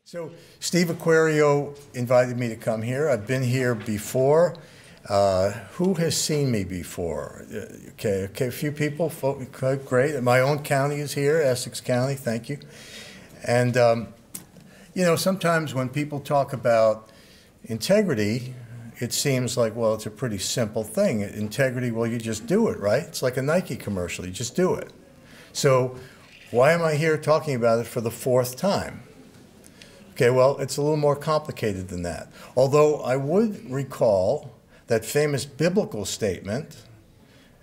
So Steve Aquario invited me to come here. I've been here before. Who has seen me before? Okay, a few people. Great. My own county is here, Essex County. Thank you. And you know, sometimes when people talk about integrity, it seems like, well, it's a pretty simple thing. Integrity, well, you just do it, right? It's like a Nike commercial. You just do it. So why am I here talking about it for the fourth time? Okay, well, it's a little more complicated than that. Although I would recall that famous biblical statement,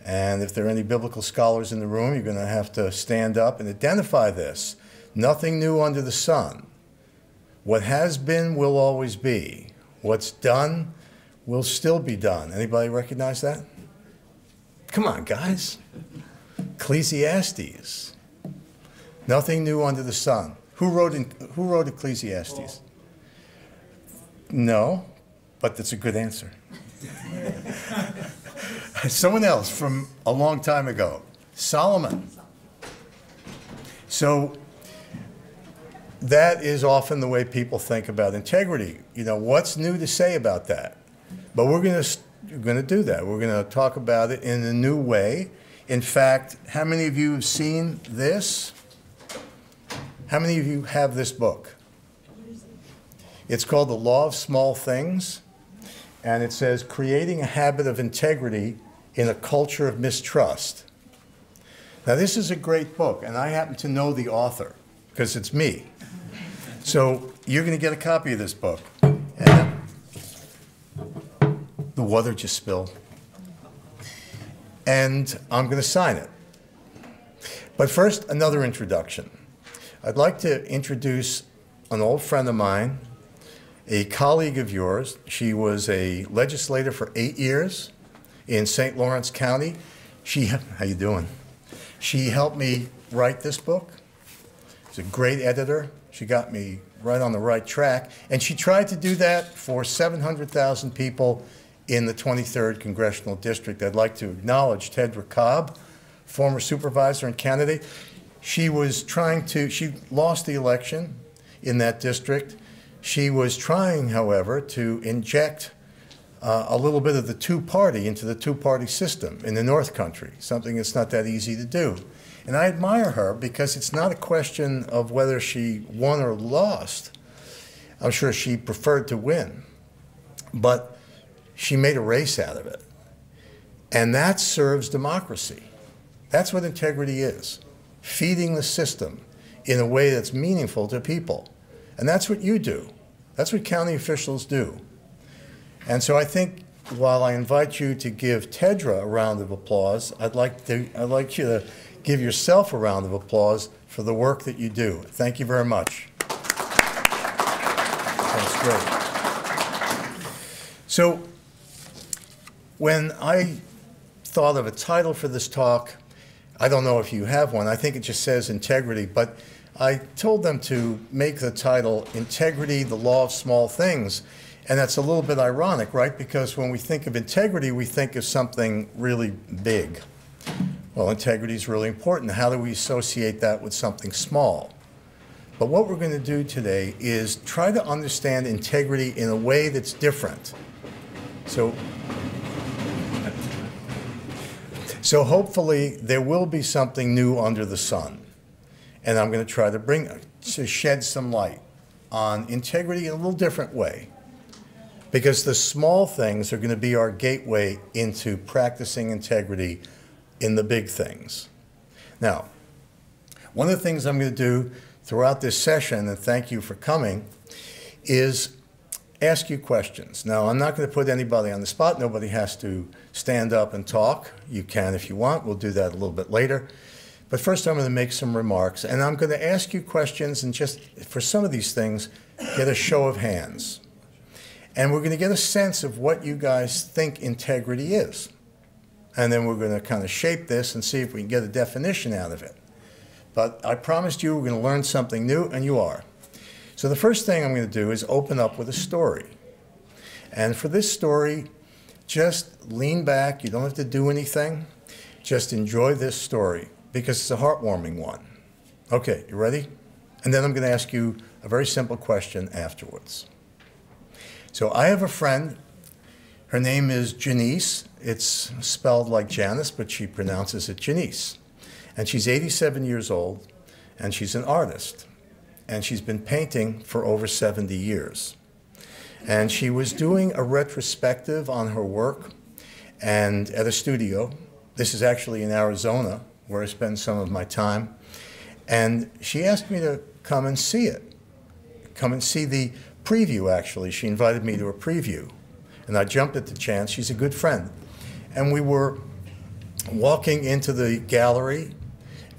and if there are any biblical scholars in the room, you're going to have to stand up and identify this. Nothing new under the sun. What has been will always be. What's done will still be done. Anybody recognize that? Come on, guys. Ecclesiastes. Nothing new under the sun. Who wrote Ecclesiastes? No, but that's a good answer. Someone else from a long time ago. Solomon. So that is often the way people think about integrity. You know, what's new to say about that? But we're going to do that. We're going to talk about it in a new way. In fact, how many of you have seen this? How many of you have this book? It's called The Law of Small Things, and it says, Creating a Habit of Integrity in a Culture of Mistrust. Now, this is a great book, and I happen to know the author, because it's me. So you're going to get a copy of this book. And the water just spilled. And I'm going to sign it. But first, another introduction. I'd like to introduce an old friend of mine, a colleague of yours. She was a legislator for 8 years in St. Lawrence County. How you doing? She helped me write this book. She's a great editor. She got me right on the right track. And she tried to do that for 700,000 people in the 23rd Congressional District. I'd like to acknowledge Tedra Cobb, former supervisor and candidate. She lost the election in that district. She was trying, however, to inject a little bit of the two-party into the two-party system in the North Country, something that's not that easy to do. And I admire her because it's not a question of whether she won or lost. I'm sure she preferred to win. But she made a race out of it. And that serves democracy. That's what integrity is. Feeding the system in a way that's meaningful to people. And that's what you do. That's what county officials do. And so I think while I invite you to give Tedra a round of applause, I'd like you to give yourself a round of applause for the work that you do. Thank you very much. That's great. So when I thought of a title for this talk, I don't know if you have one. I think it just says integrity, but I told them to make the title Integrity, the Law of Small Things. And that's a little bit ironic, right? Because when we think of integrity, we think of something really big. Well, integrity is really important. How do we associate that with something small? But what we're going to do today is try to understand integrity in a way that's different. So hopefully there will be something new under the sun. And I'm going to try to shed some light on integrity in a little different way. Because the small things are going to be our gateway into practicing integrity in the big things. Now, one of the things I'm going to do throughout this session, and thank you for coming, is ask you questions. Now, I'm not going to put anybody on the spot. Nobody has to stand up and talk. You can if you want. We'll do that a little bit later. But first, I'm going to make some remarks. And I'm going to ask you questions and just, for some of these things, get a show of hands. And we're going to get a sense of what you guys think integrity is. And then we're going to kind of shape this and see if we can get a definition out of it. But I promised you we're going to learn something new, and you are. So the first thing I'm going to do is open up with a story. And for this story, just lean back. You don't have to do anything. Just enjoy this story because it's a heartwarming one. Okay, you ready? And then I'm going to ask you a very simple question afterwards. So I have a friend. Her name is Janice. It's spelled like Janice, but she pronounces it Janice. And she's 87 years old, and she's an artist. And she's been painting for over 70 years. And she was doing a retrospective on her work and at a studio. This is actually in Arizona, where I spend some of my time. And she asked me to come and see it. Come and see the preview, actually. She invited me to a preview. And I jumped at the chance. She's a good friend. And we were walking into the gallery,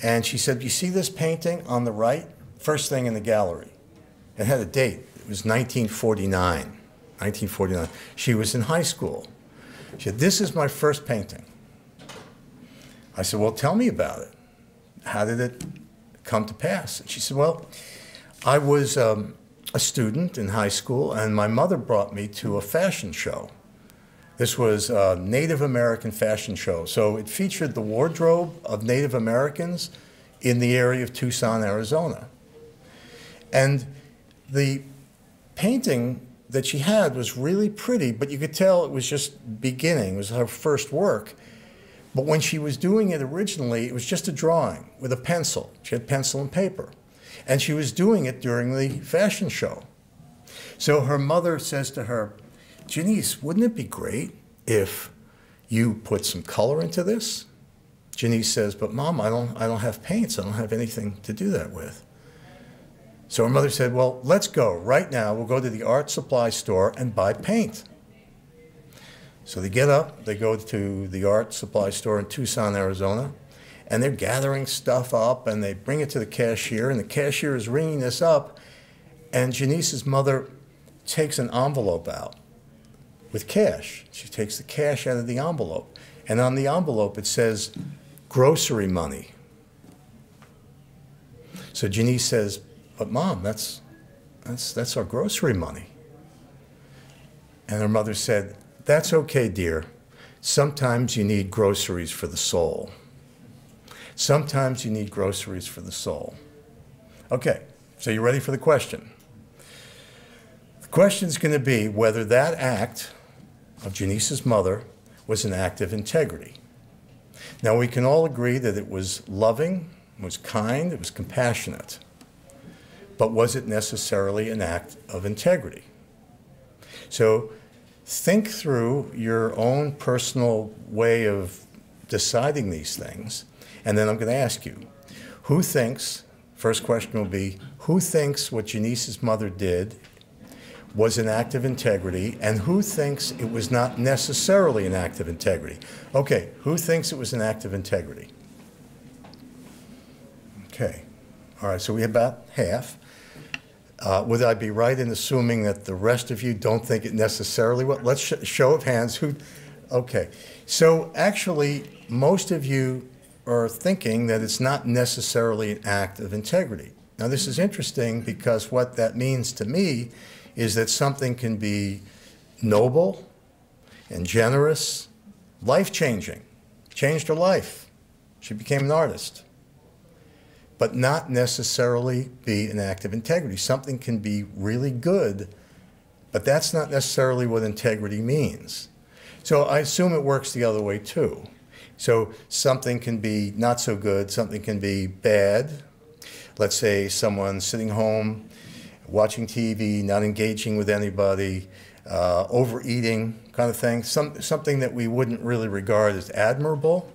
and she said, "You see this painting on the right? First thing in the gallery." It had a date. It was 1949. 1949. She was in high school. She said, "This is my first painting." I said, "Well, tell me about it. How did it come to pass?" And she said, "Well, I was a student in high school, and my mother brought me to a fashion show. This was a Native American fashion show. So it featured the wardrobe of Native Americans in the area of Tucson, Arizona. And the painting that she had was really pretty, but you could tell it was just beginning. It was her first work. But when she was doing it originally, it was just a drawing with a pencil. She had pencil and paper. And she was doing it during the fashion show. So her mother says to her, "Janice, wouldn't it be great if you put some color into this?" Janice says, "But Mom, I don't have paints. I don't have anything to do that with." So her mother said, "Well, let's go right now. We'll go to the art supply store and buy paint." So they get up, they go to the art supply store in Tucson, Arizona, and they're gathering stuff up, and they bring it to the cashier, and the cashier is ringing this up, and Janice's mother takes an envelope out with cash. She takes the cash out of the envelope, and on the envelope it says, "grocery money." So Janice says, "But Mom, that's our grocery money." And her mother said, "That's okay, dear. Sometimes you need groceries for the soul. Sometimes you need groceries for the soul." Okay, so you ready for the question? The question's going to be whether that act of Janice's mother was an act of integrity. Now, we can all agree that it was loving, it was kind, it was compassionate. But was it necessarily an act of integrity? So think through your own personal way of deciding these things, and then I'm going to ask you, who thinks, first question will be, who thinks what Janice's mother did was an act of integrity, and who thinks it was not necessarily an act of integrity? Okay, who thinks it was an act of integrity? Okay, all right, so we have about half. Would I be right in assuming that the rest of you don't think it necessarily was? Let's show of hands. Who? Okay. So actually, most of you are thinking that it's not necessarily an act of integrity. Now, this is interesting because what that means to me is that something can be noble and generous, life-changing, changed her life. She became an artist. But not necessarily be an act of integrity. Something can be really good, but that's not necessarily what integrity means. So I assume it works the other way too. So something can be not so good, something can be bad. Let's say someone sitting home, watching TV, not engaging with anybody, overeating kind of thing, something that we wouldn't really regard as admirable.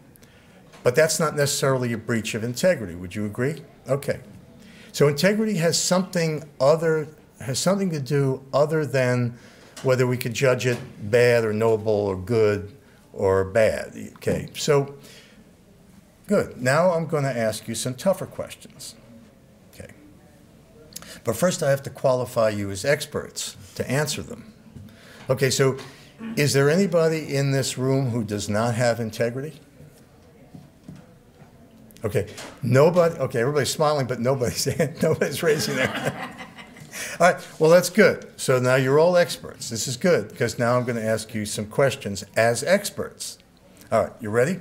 But that's not necessarily a breach of integrity. Would you agree? Okay. So integrity has something to do other than whether we could judge it bad or noble or good or bad. Okay. So good. Now I'm going to ask you some tougher questions. Okay. But first I have to qualify you as experts to answer them. Okay. So is there anybody in this room who does not have integrity? Okay, nobody, okay, everybody's smiling, but nobody's raising their hand. All right, well, that's good. So now you're all experts. This is good, because now I'm going to ask you some questions as experts. All right, you ready?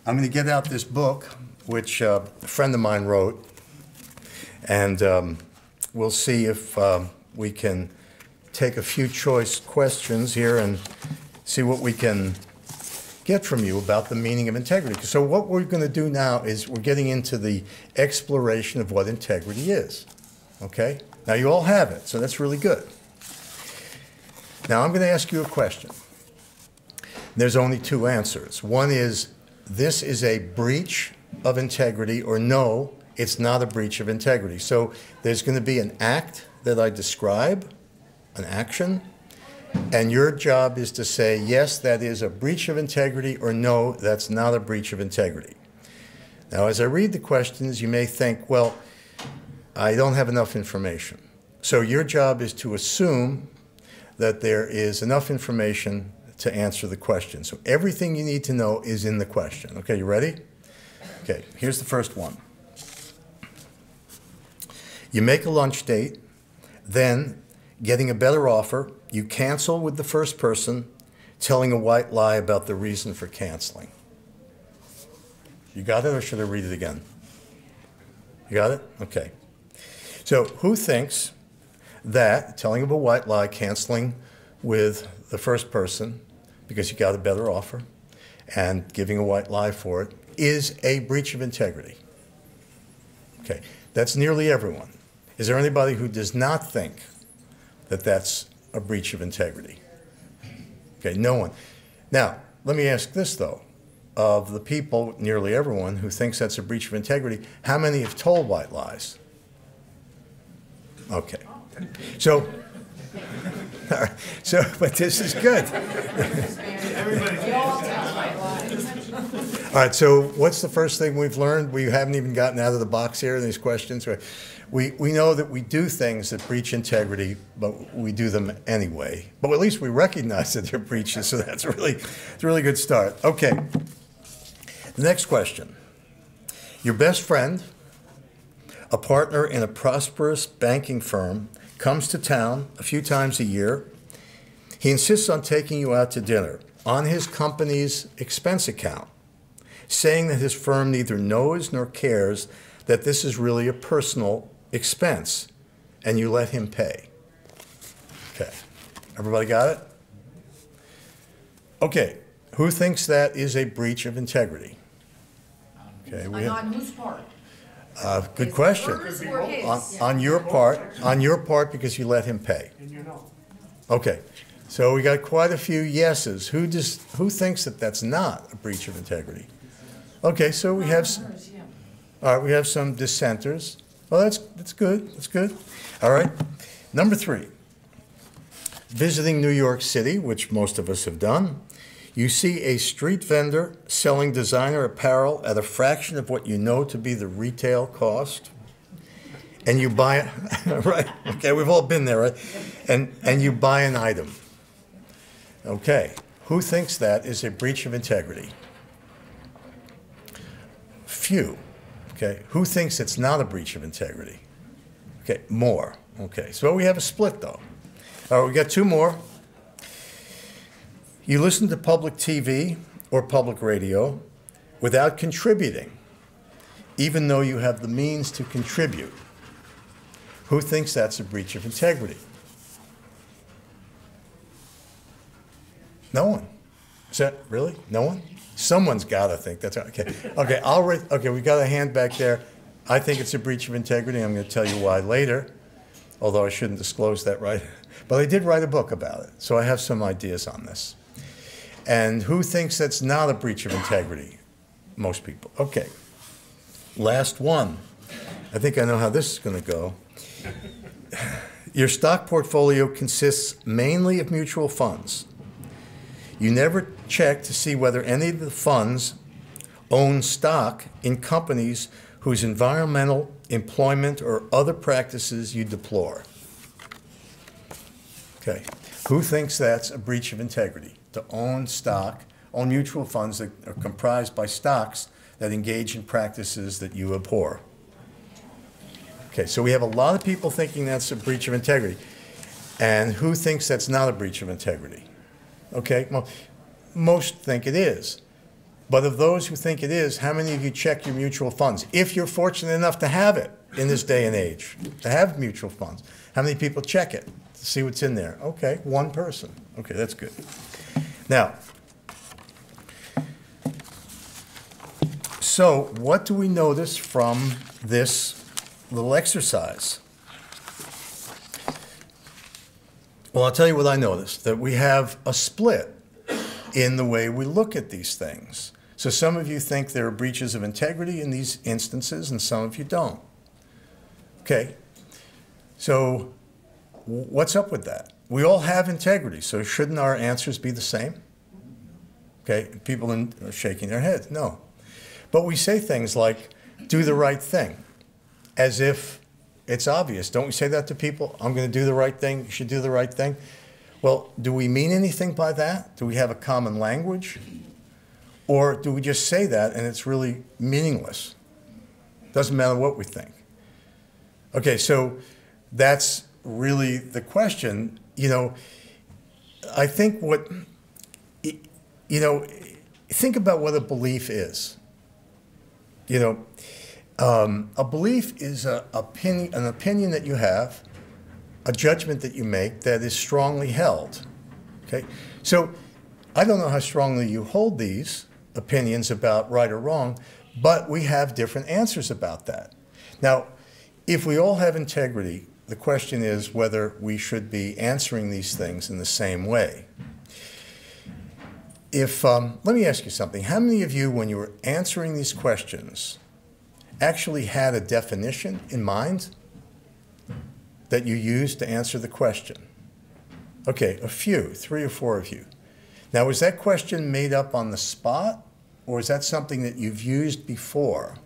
I'm going to get out this book, which a friend of mine wrote, and we'll see if we can take a few choice questions here and see what we can get from you about the meaning of integrity. So what we're going to do now is we're getting into the exploration of what integrity is. Okay? Now you all have it, so that's really good. Now I'm going to ask you a question. There's only two answers. One is, this is a breach of integrity, or no, it's not a breach of integrity. So there's going to be an act that I describe, an action, and your job is to say, yes, that is a breach of integrity, or no, that's not a breach of integrity. Now, as I read the questions, you may think, well, I don't have enough information. So your job is to assume that there is enough information to answer the question. So everything you need to know is in the question. Okay, you ready? Okay, here's the first one. You make a lunch date, then, getting a better offer, you cancel with the first person, telling a white lie about the reason for canceling. You got it, or should I read it again? You got it? Okay. So who thinks that telling of a white lie, canceling with the first person because you got a better offer, and giving a white lie for it, is a breach of integrity? Okay, that's nearly everyone. Is there anybody who does not think that that's a breach of integrity? Okay, no one. Now, let me ask this, though. Of the people, nearly everyone, who thinks that's a breach of integrity, how many have told white lies? Okay. So, all right, so, but this is good. All right, so what's the first thing we've learned? We haven't even gotten out of the box here in these questions. We know that we do things that breach integrity, but we do them anyway. But at least we recognize that they're breaches, so it's a really good start. Okay, the next question. Your best friend, a partner in a prosperous banking firm, comes to town a few times a year. He insists on taking you out to dinner on his company's expense account, saying that his firm neither knows nor cares that this is really a personal expense, and you let him pay. Okay, everybody got it? Okay, who thinks that is a breach of integrity? Okay, on whose part? Good question. Or his? On your part, because you let him pay. And you know. Okay, so we got quite a few yeses. Who thinks that that's not a breach of integrity? Okay, so we have all right, we have some dissenters. Well, that's good. That's good. All right, number 3. Visiting New York City, which most of us have done, you see a street vendor selling designer apparel at a fraction of what you know to be the retail cost, and you buy it. Right? Okay, we've all been there, right? And you buy an item. Okay, who thinks that is a breach of integrity? Few. Okay, who thinks it's not a breach of integrity? Okay, more. Okay, so we have a split, though. All right, we got 2 more. You listen to public TV or public radio without contributing, even though you have the means to contribute. Who thinks that's a breach of integrity? No one. Is that really? No one? Someone's got to think that's okay. Okay, okay, we got a hand back there. I think it's a breach of integrity. I'm going to tell you why later, although I shouldn't disclose that, right? But I did write a book about it, so I have some ideas on this. And who thinks that's not a breach of integrity? Most people. Okay. Last one. I think I know how this is going to go. Your stock portfolio consists mainly of mutual funds. You never check to see whether any of the funds own stock in companies whose environmental, employment, or other practices you deplore. Okay. Who thinks that's a breach of integrity? To own stock, own mutual funds that are comprised by stocks that engage in practices that you abhor. Okay, so we have a lot of people thinking that's a breach of integrity. And who thinks that's not a breach of integrity? Okay, well, most think it is. But of those who think it is, how many of you check your mutual funds? If you're fortunate enough to have it in this day and age, to have mutual funds, how many people check it to see what's in there? Okay, one person. Okay, that's good. Now, so what do we notice from this little exercise? Well, I'll tell you what I noticed, that we have a split in the way we look at these things. So some of you think there are breaches of integrity in these instances, and some of you don't. Okay, so what's up with that? We all have integrity, so shouldn't our answers be the same? Okay, people are shaking their heads. No. But we say things like, do the right thing, as if it's obvious. Don't we say that to people? I'm going to do the right thing. You should do the right thing. Well, do we mean anything by that? Do we have a common language? Or do we just say that and it's really meaningless? Doesn't matter what we think. Okay, so that's really the question. You know, I think what, you know, think about what a belief is. You know, a belief is an opinion that you have, a judgment that you make that is strongly held. Okay, so I don't know how strongly you hold these opinions about right or wrong, but we have different answers about that. Now, if we all have integrity, the question is whether we should be answering these things in the same way. Let me ask you something. How many of you, when you were answering these questions, actually had a definition in mind that you used to answer the question? Okay, a few, 3 or 4 of you. Now, was that question made up on the spot, or is that something that you've used before,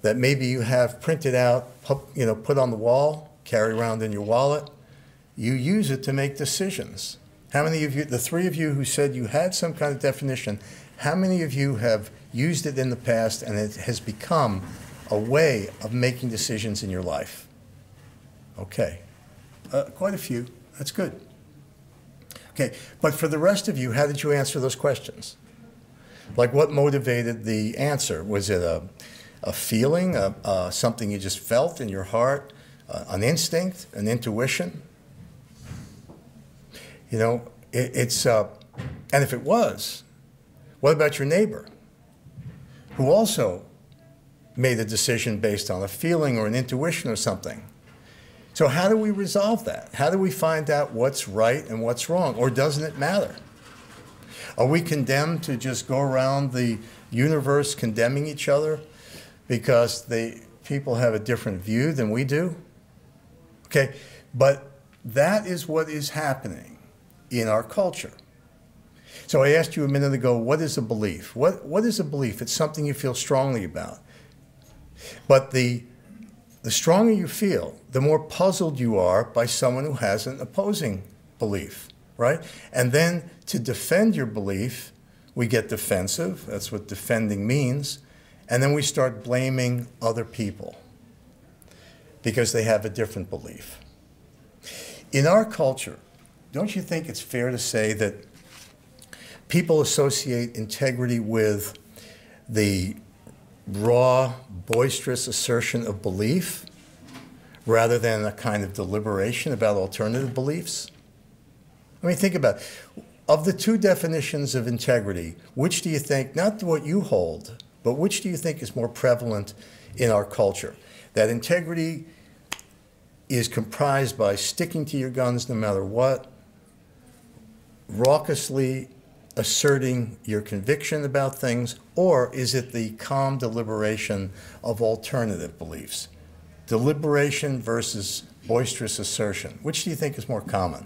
that maybe you have printed out, you know, put on the wall, carry around in your wallet? You use it to make decisions. How many of you, the 3 of you who said you had some kind of definition, how many of you have used it in the past and it has become a way of making decisions in your life? Okay, quite a few. That's good. Okay, but for the rest of you, how did you answer those questions? Like, what motivated the answer? Was it a feeling, something you just felt in your heart, an instinct, an intuition? You know, and if it was, what about your neighbor who also made a decision based on a feeling or an intuition or something? So how do we resolve that? How do we find out what's right and what's wrong? Or doesn't it matter? Are we condemned to just go around the universe condemning each other because people have a different view than we do? Okay, but that is what is happening in our culture. So I asked you a minute ago, what is a belief? What is a belief? It's something you feel strongly about. But the stronger you feel, the more puzzled you are by someone who has an opposing belief, right? And then to defend your belief, we get defensive. That's what defending means. And then we start blaming other people because they have a different belief. In our culture, don't you think it's fair to say that people associate integrity with the raw, boisterous assertion of belief rather than a kind of deliberation about alternative beliefs? I mean, think about it. Of the 2 definitions of integrity, which do you think, not what you hold, but which do you think is more prevalent in our culture? That integrity is comprised by sticking to your guns no matter what, raucously asserting your conviction about things, or is it the calm deliberation of alternative beliefs? Deliberation versus boisterous assertion. Which do you think is more common?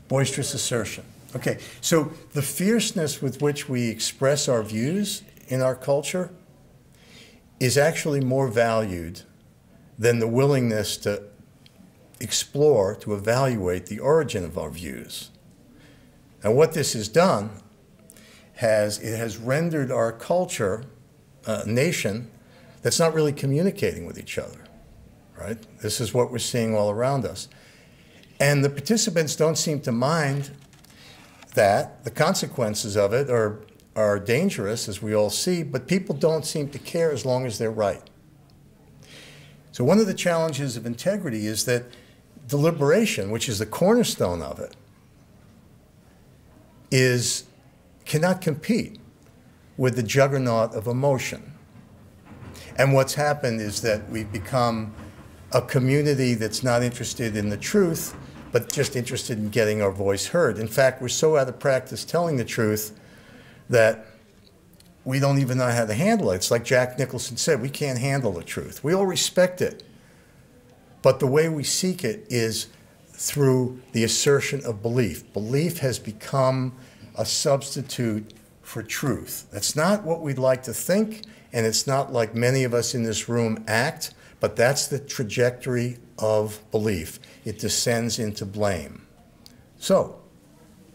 Boisterous assertion. Okay, so the fierceness with which we express our views in our culture is actually more valued than the willingness to explore, to evaluate the origin of our views. And what this has done, it has rendered our culture, a nation, that's not really communicating with each other, right? This is what we're seeing all around us. And the participants don't seem to mind that. The consequences of it are dangerous, as we all see, but people don't seem to care as long as they're right. So one of the challenges of integrity is that deliberation, which is the cornerstone of it, cannot compete with the juggernaut of emotion. And what's happened is that we've become a community that's not interested in the truth, but just interested in getting our voice heard. In fact, we're so out of practice telling the truth that we don't even know how to handle it. It's like Jack Nicholson said, we can't handle the truth. We all respect it, but the way we seek it is through the assertion of belief. Belief has become a substitute for truth. That's not what we'd like to think, and it's not like many of us in this room act, but that's the trajectory of belief. It descends into blame. So,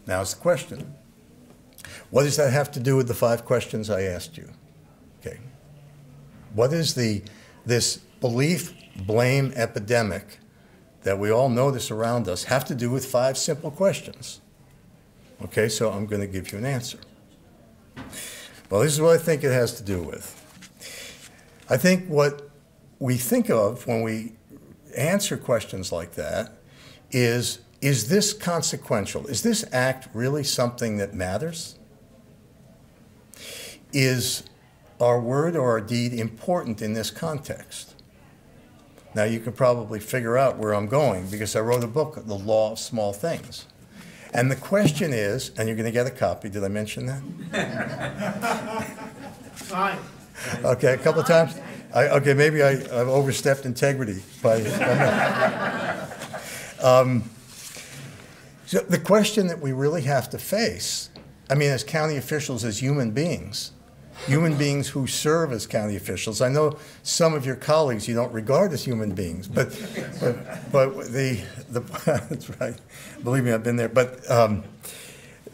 now's the question. What does that have to do with the 5 questions I asked you? Okay. What is this belief-blame epidemic that we all notice around us have to do with 5 simple questions? Okay, so I'm going to give you an answer. Well, this is what I think it has to do with. I think what we think of when we answer questions like that is this consequential? Is this act really something that matters? Is our word or our deed important in this context? Now, you can probably figure out where I'm going because I wrote a book, The Law of Small Things. And the question is, and you're going to get a copy. Did I mention that? Fine. Okay, a couple of times. Okay, maybe I've overstepped integrity by. So the question that we really have to face, I mean, as county officials, as human beings who serve as county officials. I know some of your colleagues you don't regard as human beings, but that's right. Believe me, I've been there. But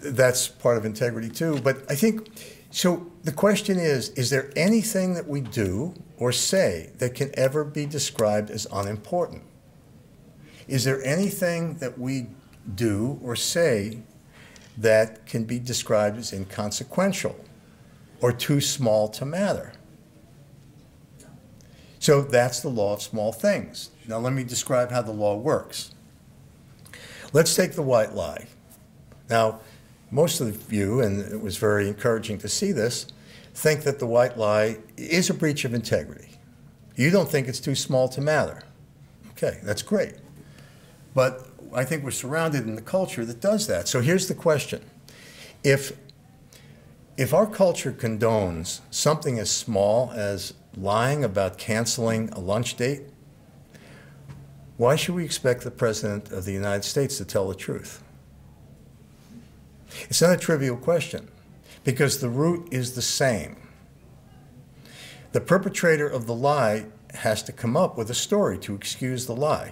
that's part of integrity too. But I think, so the question is there anything that we do or say that can ever be described as unimportant? Is there anything that we do or say that can be described as inconsequential or too small to matter? So that's the law of small things. Now let me describe how the law works. Let's take the white lie. Now, most of you, and it was very encouraging to see this, think that the white lie is a breach of integrity. You don't think it's too small to matter. Okay, that's great. But I think we're surrounded in the culture that does that. So here's the question. If our culture condones something as small as lying about canceling a lunch date, why should we expect the President of the United States to tell the truth? It's not a trivial question, because the root is the same. The perpetrator of the lie has to come up with a story to excuse the lie.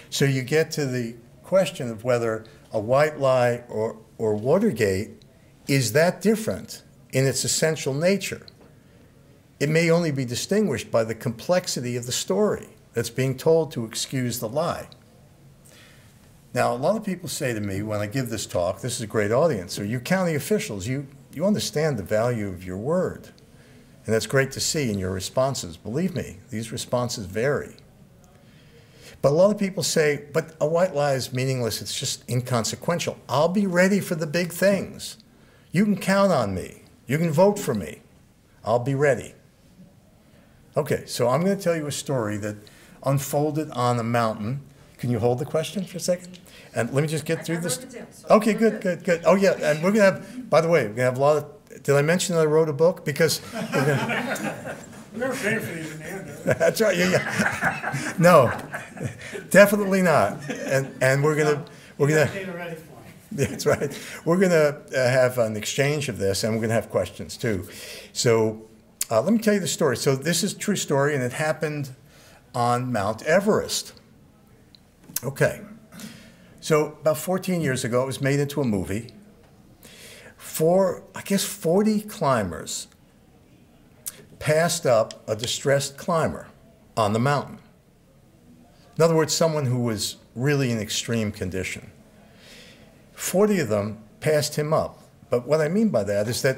So you get to the question of whether a white lie or Watergate is that different in its essential nature. It may only be distinguished by the complexity of the story that's being told to excuse the lie. Now, a lot of people say to me when I give this talk, this is a great audience, so you county officials, you understand the value of your word. And that's great to see in your responses. Believe me, these responses vary. But a lot of people say, but a white lie is meaningless, it's just inconsequential. I'll be ready for the big things. You can count on me. You can vote for me. I'll be ready. Okay, so I'm going to tell you a story that unfolded on a mountain. Can you hold the question for a second? And let me just get through this. Okay, good. Oh, yeah, and we're going to have, by the way, we're going to have a lot of, did I mention that I wrote a book? Because we're going to. We're never paying for these in the end. That's right, yeah. No, definitely not. And we're going to. That's right. We're going to have an exchange of this, and we're going to have questions, too. So let me tell you the story. So this is a true story, and it happened on Mount Everest. Okay. So about 14 years ago, it was made into a movie. I guess 40 climbers passed up a distressed climber on the mountain. In other words, someone who was really in extreme condition. 40 of them passed him up. But what I mean by that is that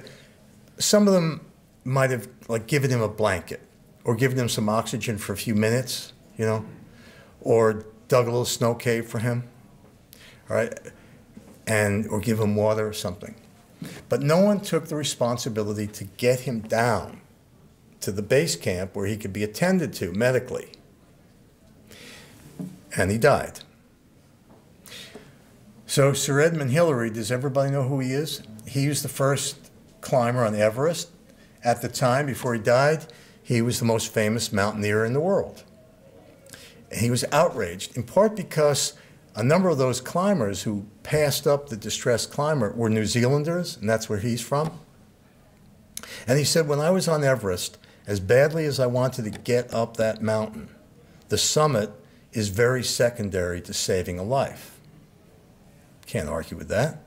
some of them might have like given him a blanket or given him some oxygen for a few minutes, you know, or dug a little snow cave for him, all right, or give him water or something. But no one took the responsibility to get him down to the base camp where he could be attended to medically. And he died. So Sir Edmund Hillary, does everybody know who he is? He was the first climber on Everest. At the time, before he died, he was the most famous mountaineer in the world. And he was outraged, in part because a number of those climbers who passed up the distressed climber were New Zealanders, and that's where he's from. And he said, when I was on Everest, as badly as I wanted to get up that mountain, the summit is very secondary to saving a life. Can't argue with that.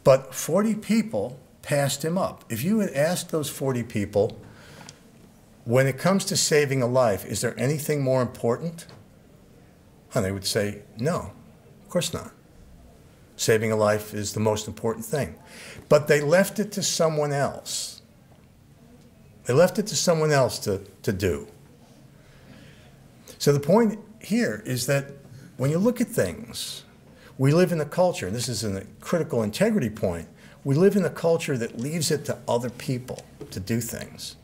But 40 people passed him up. If you had asked those 40 people, when it comes to saving a life, is there anything more important? And they would say, no, of course not. Saving a life is the most important thing. But they left it to someone else. They left it to someone else to do. So the point here is that when you look at things, we live in a culture, and this is a critical integrity point, we live in a culture that leaves it to other people to do things.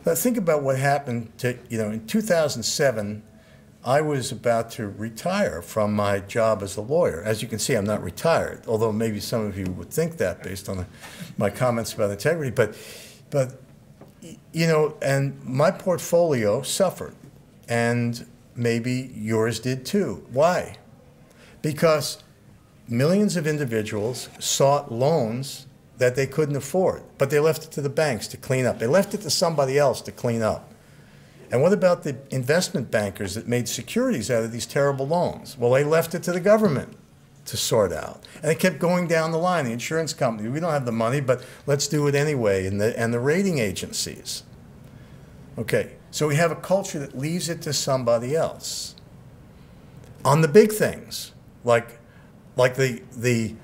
Now think about what happened to, in 2007, I was about to retire from my job as a lawyer. As you can see, I'm not retired, although maybe some of you would think that based on my comments about integrity. But and my portfolio suffered, and maybe yours did too. Why? Because millions of individuals sought loans that they couldn't afford, but they left it to the banks to clean up. They left it to somebody else to clean up. And what about the investment bankers that made securities out of these terrible loans? Well, they left it to the government to sort out. And it kept going down the line. The insurance company, we don't have the money, but let's do it anyway, and the rating agencies. Okay, so we have a culture that leaves it to somebody else. On the big things, like the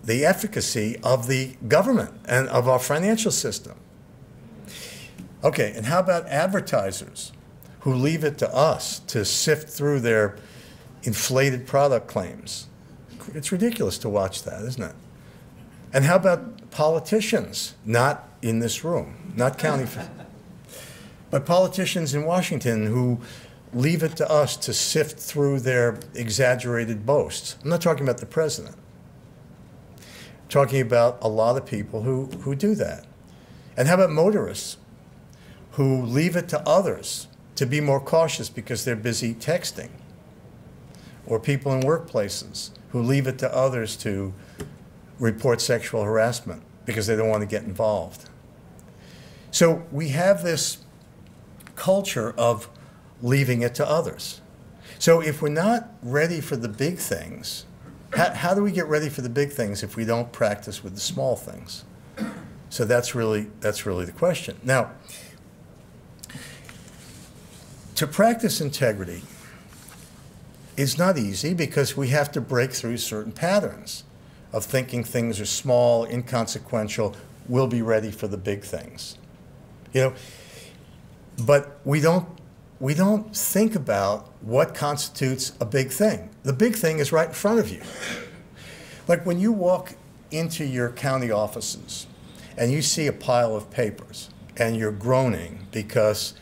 efficacy of the government and of our financial system. Okay, and how about advertisers who leave it to us to sift through their inflated product claims? It's ridiculous to watch that, isn't it? And how about politicians, not in this room, not county, but politicians in Washington who leave it to us to sift through their exaggerated boasts? I'm not talking about the president. I'm talking about a lot of people who do that. And how about motorists who leave it to others to be more cautious because they're busy texting? Or people in workplaces who leave it to others to report sexual harassment because they don't want to get involved. So we have this culture of leaving it to others. So if we're not ready for the big things, how do we get ready for the big things if we don't practice with the small things? So that's really the question. Now, to practice integrity is not easy because we have to break through certain patterns of thinking things are small, inconsequential, we'll be ready for the big things. But we don't think about what constitutes a big thing. The big thing is right in front of you. Like when you walk into your county offices and you see a pile of papers and you're groaning because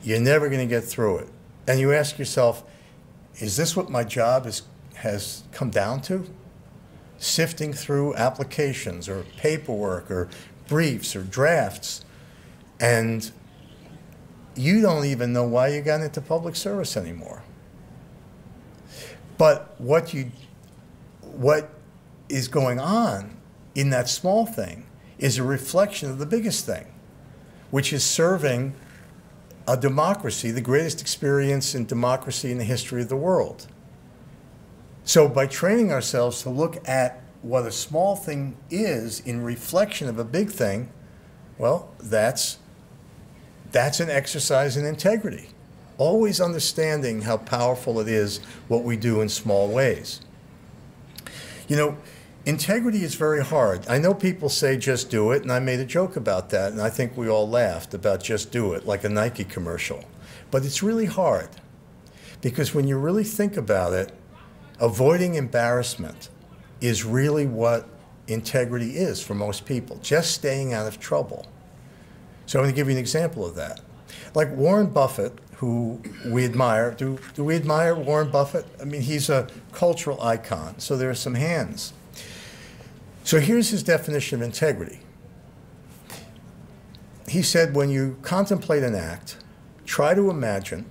you're never going to get through it. And you ask yourself, is this what my job has come down to? Sifting through applications or paperwork or briefs or drafts, and you don't even know why you got into public service anymore. But what is going on in that small thing is a reflection of the biggest thing, which is serving a democracy, the greatest experience in democracy in the history of the world. So by training ourselves to look at what a small thing is in reflection of a big thing, well, that's an exercise in integrity. Always understanding how powerful it is what we do in small ways. integrity is very hard. I know people say just do it, and I made a joke about that, and I think we all laughed about just do it, like a Nike commercial. But it's really hard, because when you really think about it, avoiding embarrassment is really what integrity is for most people, just staying out of trouble. So I'm going to give you an example of that. Like Warren Buffett, who we admire. Do we admire Warren Buffett? I mean, he's a cultural icon, so there are some hands. So here's his definition of integrity. He said, when you contemplate an act, try to imagine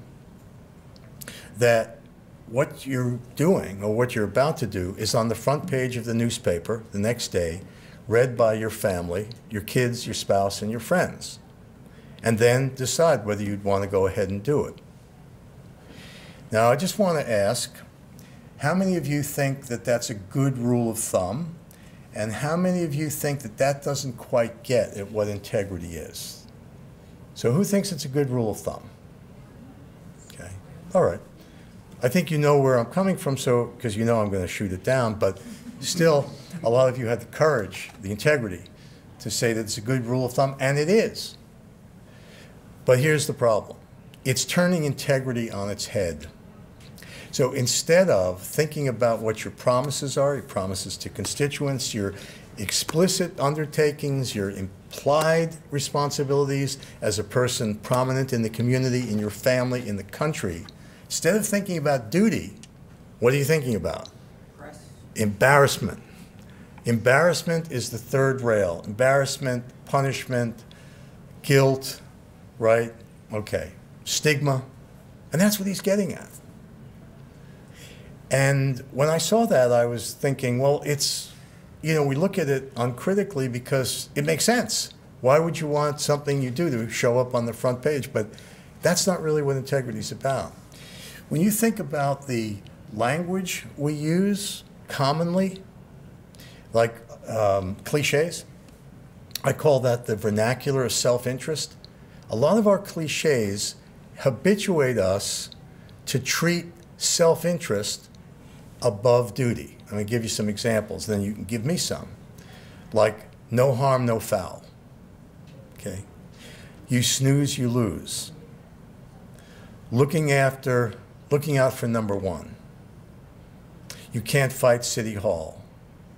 that what you're doing or what you're about to do is on the front page of the newspaper the next day, read by your family, your kids, your spouse, and your friends. And then decide whether you'd want to go ahead and do it. Now, I just want to ask, how many of you think that that's a good rule of thumb? And how many of you think that that doesn't quite get at what integrity is? So who thinks it's a good rule of thumb? Okay, all right. I think you know where I'm coming from, so because you know I'm going to shoot it down, but still, a lot of you had the courage, the integrity, to say that it's a good rule of thumb, and it is. But here's the problem. It's turning integrity on its head. So instead of thinking about what your promises are, your promises to constituents, your explicit undertakings, your implied responsibilities as a person prominent in the community, in your family, in the country, instead of thinking about duty, what are you thinking about? Embarrassment. Embarrassment is the third rail. Embarrassment, punishment, guilt, right? Okay. Stigma. And that's what he's getting at. And when I saw that, I was thinking, well, it's, you know, we look at it uncritically because it makes sense. Why would you want something you do to show up on the front page? But that's not really what integrity is about. When you think about the language we use commonly, like cliches, I call that the vernacular of self-interest. A lot of our cliches habituate us to treat self-interest above duty. I'm going to give you some examples, then you can give me some. Like, no harm, no foul. Okay? You snooze, you lose. Looking out for number one. You can't fight City Hall.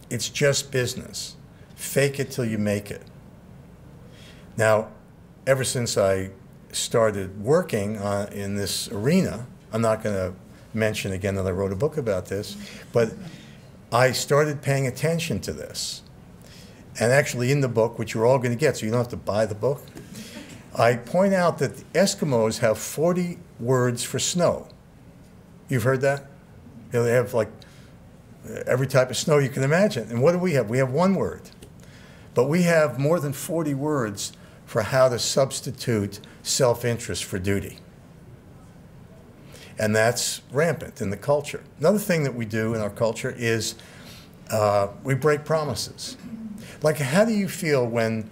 It's just business. Fake it till you make it. Now, ever since I started working in this arena, I'm not going to mention again that I wrote a book about this, but I started paying attention to this. And actually in the book, which you're all going to get, so you don't have to buy the book, I point out that the Eskimos have 40 words for snow. You've heard that? You know, they have like every type of snow you can imagine. And what do we have? We have one word. But we have more than 40 words for how to substitute self-interest for duty. And that's rampant in the culture. Another thing that we do in our culture is we break promises. Like, how do you feel when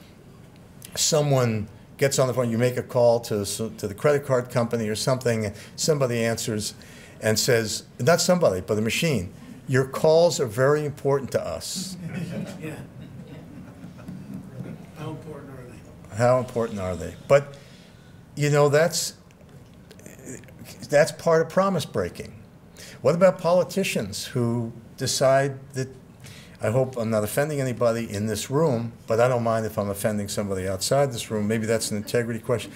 someone gets on the phone, you make a call to the credit card company or something, and somebody answers and says, not somebody, but a machine, your calls are very important to us. Yeah. How important are they? How important are they? But, you know, that's part of promise breaking. What about politicians who decide that, I hope I'm not offending anybody in this room, but I don't mind if I'm offending somebody outside this room. Maybe that's an integrity question.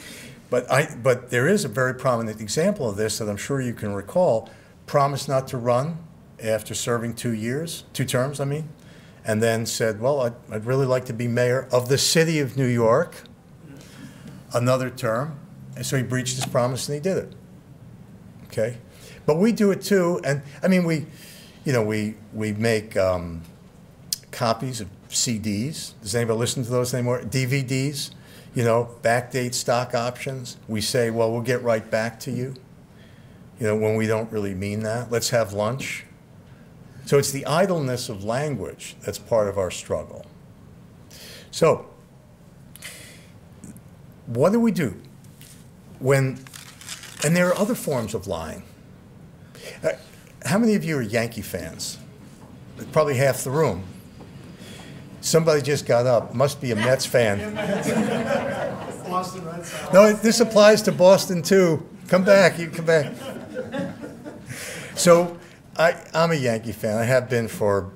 But there is a very prominent example of this that I'm sure you can recall. Promised not to run after serving 2 terms, and then said, well, I'd really like to be mayor of the city of New York, another term. And so he breached his promise and he did it. Okay? But we do it too, and we make copies of CDs. Does anybody listen to those anymore? DVDs, backdate stock options. We say, well, we'll get right back to you, when we don't really mean that. Let's have lunch. So it's the idleness of language that's part of our struggle. So what do we do when, and there are other forms of lying. How many of you are Yankee fans? Probably half the room. Somebody just got up. Must be a Mets fan. Boston Red Sox. No, this applies to Boston too. Come back. You come back. So I'm a Yankee fan. I have been for,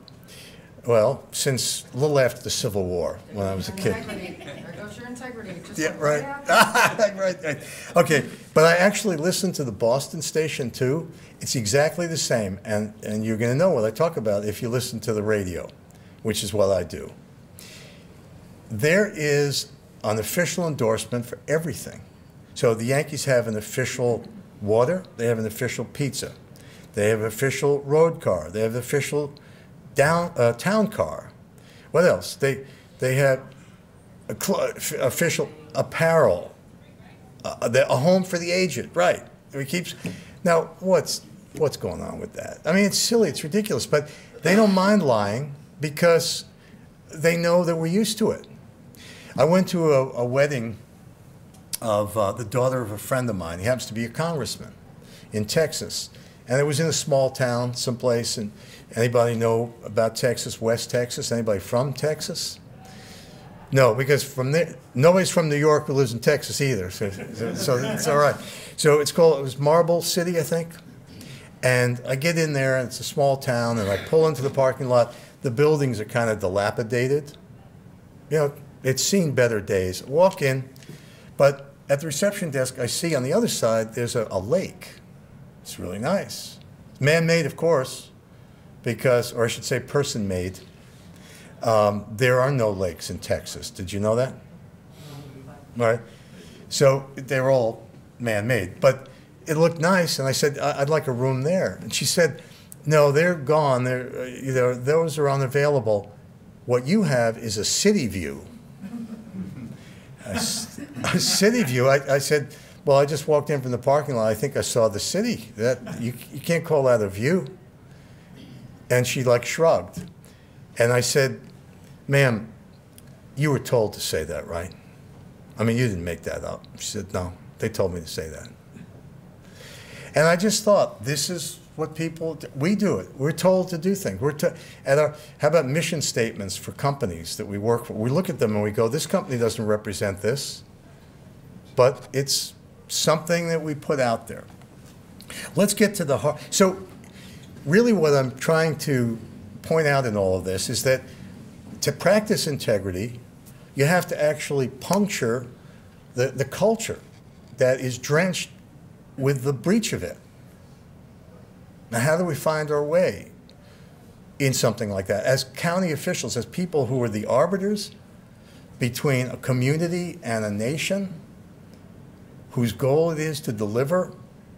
well, since a little after the Civil War when I was a kid. There goes your integrity. Just Yeah, like right. that. Right. Okay, but I actually listen to the Boston station too. It's exactly the same, and you're going to know what I talk about if you listen to the radio, which is what I do. There is an official endorsement for everything. So the Yankees have an official water, they have an official pizza, they have an official road car, they have an official town car. What else? They have official apparel, a home for the aged, right? It keeps. Now, what's going on with that? I mean, it's silly, it's ridiculous, but they don't mind lying because they know that we're used to it. I went to a wedding of the daughter of a friend of mine. He happens to be a congressman in Texas, and it was in a small town someplace. And anybody know about Texas, West Texas? Anybody from Texas? No, because from there, nobody's from New York who lives in Texas either, so it's all right. So it was Marble City, I think. And I get in there, and it's a small town, and I pull into the parking lot. The buildings are kind of dilapidated. You know, it's seen better days. Walk in, but at the reception desk, I see on the other side, there's a lake. It's really nice. Man-made, of course, because, or I should say person-made. There are no lakes in Texas. Did you know that? Right. So they were all man-made, but it looked nice, and I said, I'd like a room there. And she said, no, they're gone. Those are unavailable. What you have is a city view. A city view. I said, well, I just walked in from the parking lot. I think I saw the city. You can't call that a view. And she like shrugged. And I said, ma'am, you were told to say that, right? I mean, you didn't make that up. She said, no, they told me to say that. And I just thought, this is what people do. We do it. We're told to do things. How about mission statements for companies that we work for? We look at them and we go, this company doesn't represent this, but it's something that we put out there. Let's get to the heart. So really what I'm trying to point out in all of this is that to practice integrity, you have to actually puncture the culture that is drenched with the breach of it. Now, how do we find our way in something like that? As county officials, as people who are the arbiters between a community and a nation, whose goal it is to deliver